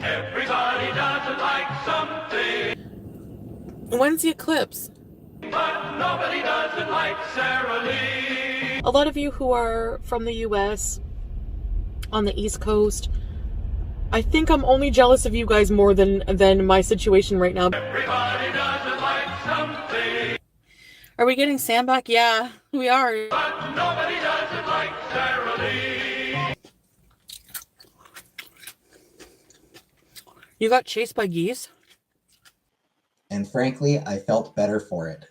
Everybody doesn't like something. When's the eclipse? But nobody doesn't like Sara Lee. A lot of you who are from the US on the East Coast, I think I'm only jealous of you guys more than my situation right now. Everybody doesn't like something. Are we getting Sam back? Yeah, we are. But nobody doesn't like Sara Lee. You got chased by geese? And frankly, I felt better for it.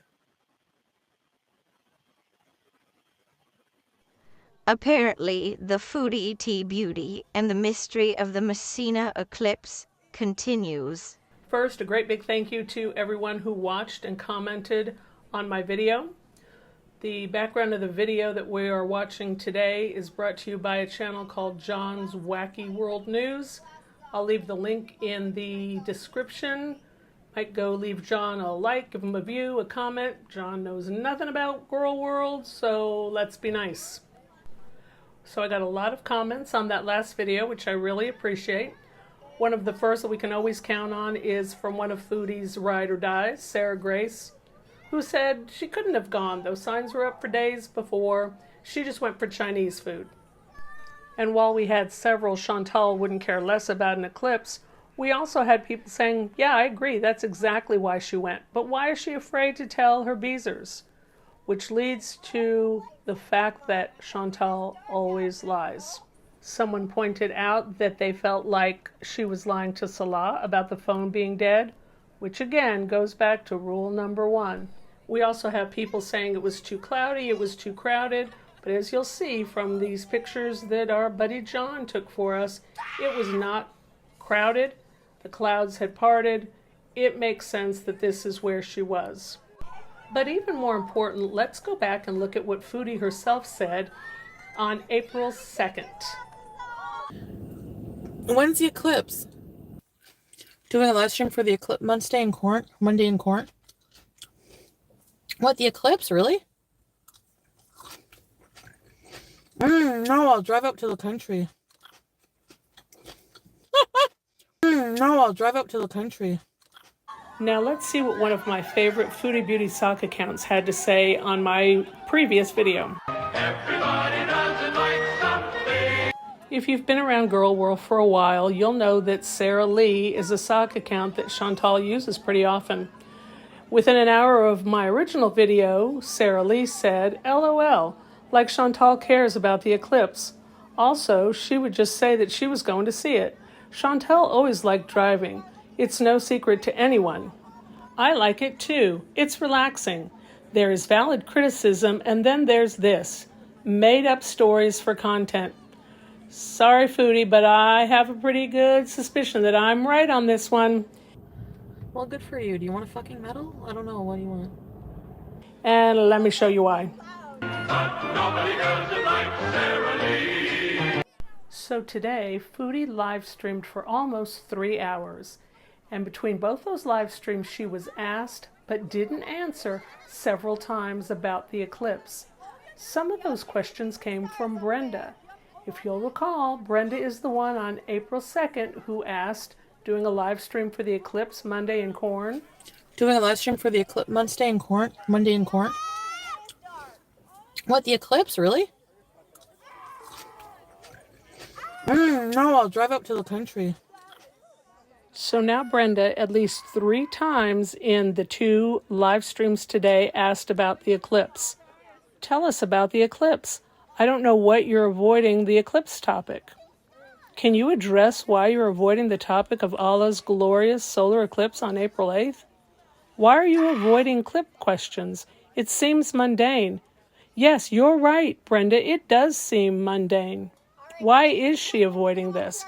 Apparently, the Foodie tea beauty and the mystery of the Messina eclipse continues. First, a great big thank you to everyone who watched and commented on my video. The background of the video that we are watching today is brought to you by a channel called John's Wacky World News. I'll leave the link in the description. Might go leave John a like, give him a view, a comment. John knows nothing about Girl World, so let's be nice. So I got a lot of comments on that last video, which I really appreciate. One of the first that we can always count on is from one of Foodie's Ride or Dies, Sarah Grace, who said she couldn't have gone. Those signs were up for days before. She just went for Chinese food. And while we had several Chantal wouldn't care less about an eclipse, we also had people saying, yeah, I agree, that's exactly why she went. But why is she afraid to tell her Beezers? Which leads to the fact that Chantal always lies. Someone pointed out that they felt like she was lying to Salah about the phone being dead, which again goes back to rule number 1. We also have people saying it was too cloudy, it was too crowded, but as you'll see from these pictures that our buddy John took for us, it was not crowded. The clouds had parted. It makes sense that this is where she was. But even more important, let's go back and look at what Foodie herself said on April 2nd. When's the eclipse? Doing a live stream for the eclipse Monday in court? What, the eclipse? Really? No, I'll drive up to the country. No, I'll drive up to the country. Now let's see what one of my favorite Foodie Beauty sock accounts had to say on my previous video. Everybody doesn't like something. If you've been around Girl World for a while, you'll know that Sara Lee is a sock account that Chantal uses pretty often. Within an hour of my original video, Sara Lee said, LOL, like Chantal cares about the eclipse. Also, she would just say that she was going to see it. Chantal always liked driving. It's no secret to anyone. I like it too. It's relaxing. There is valid criticism, and then there's this. Made up stories for content. Sorry, Foodie, but I have a pretty good suspicion that I'm right on this one. Well, good for you. Do you want a fucking medal? I don't know. What do you want? And let me show you why. But nobody doesn't like Sara Lee. So today, Foodie live streamed for almost 3 hours. And between both those live streams, she was asked, but didn't answer, several times about the eclipse. Some of those questions came from Brenda. If you'll recall, Brenda is the one on April 2nd who asked, doing a live stream for the eclipse Monday in Corn. Doing a live stream for the eclipse Monday in court? What, the eclipse? Really? No, I'll drive up to the country. So now Brenda, at least 3 times in the 2 live streams today, asked about the eclipse. Tell us about the eclipse. I don't know what you're avoiding the eclipse topic. Can you address why you're avoiding the topic of Allah's glorious solar eclipse on April 8th? Why are you avoiding clip questions? It seems mundane. Yes, you're right, Brenda. It does seem mundane. Why is she avoiding this?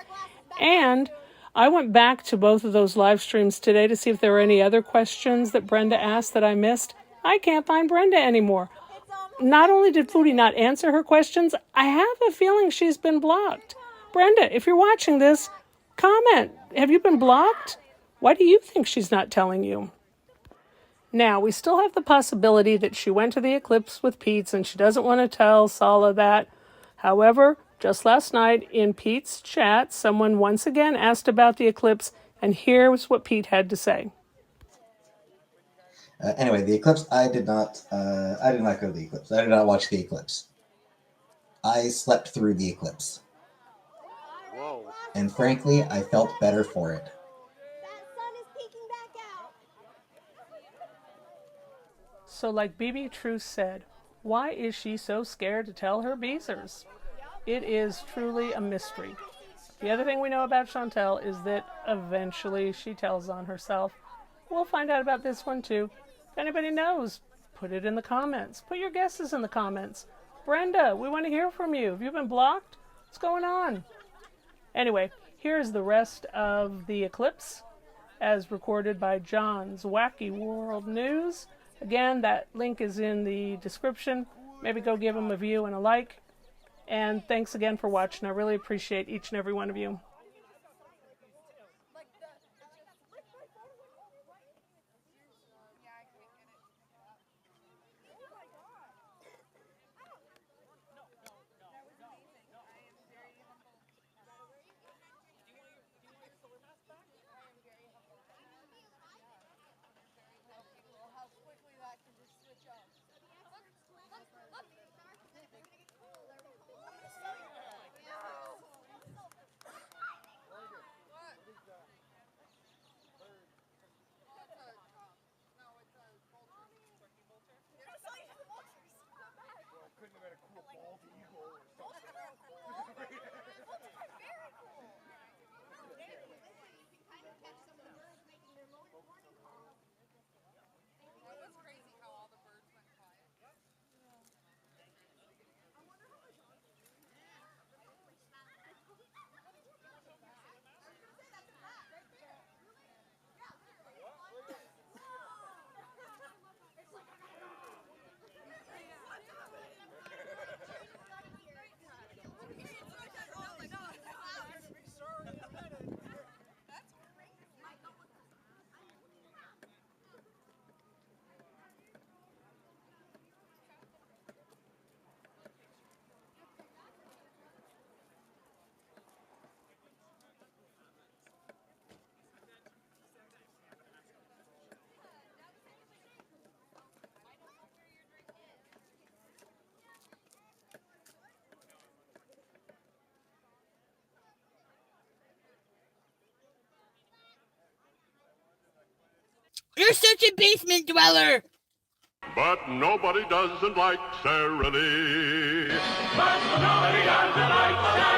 And I went back to both of those live streams today to see if there were any other questions that Brenda asked that I missed. I can't find Brenda anymore. Not only did Foodie not answer her questions, I have a feeling she's been blocked. Brenda, if you're watching this, comment. Have you been blocked? Why do you think she's not telling you? Now, we still have the possibility that she went to the eclipse with Pete's and she doesn't want to tell Salah that. However, Just last night in Pete's chat, someone once again asked about the eclipse, and here's what Pete had to say. Anyway, the eclipse, I did not go to the eclipse. I did not watch the eclipse. I slept through the eclipse. Whoa. And frankly, I felt better for it. So like BB Truth said, why is she so scared to tell her Beezers? It is truly a mystery. The other thing we know about Chantel is that eventually she tells on herself. We'll find out about this one too. If anybody knows, put it in the comments. Put your guesses in the comments. Brenda, we want to hear from you. Have you been blocked? What's going on? Anyway, here's the rest of the eclipse as recorded by John's Wacky World News. Again, that link is in the description. Maybe go give them a view and a like. And thanks again for watching. I really appreciate each and every one of you. You're such a basement dweller! But nobody doesn't like Sarah Lee. But nobody doesn't like Sarah Lee.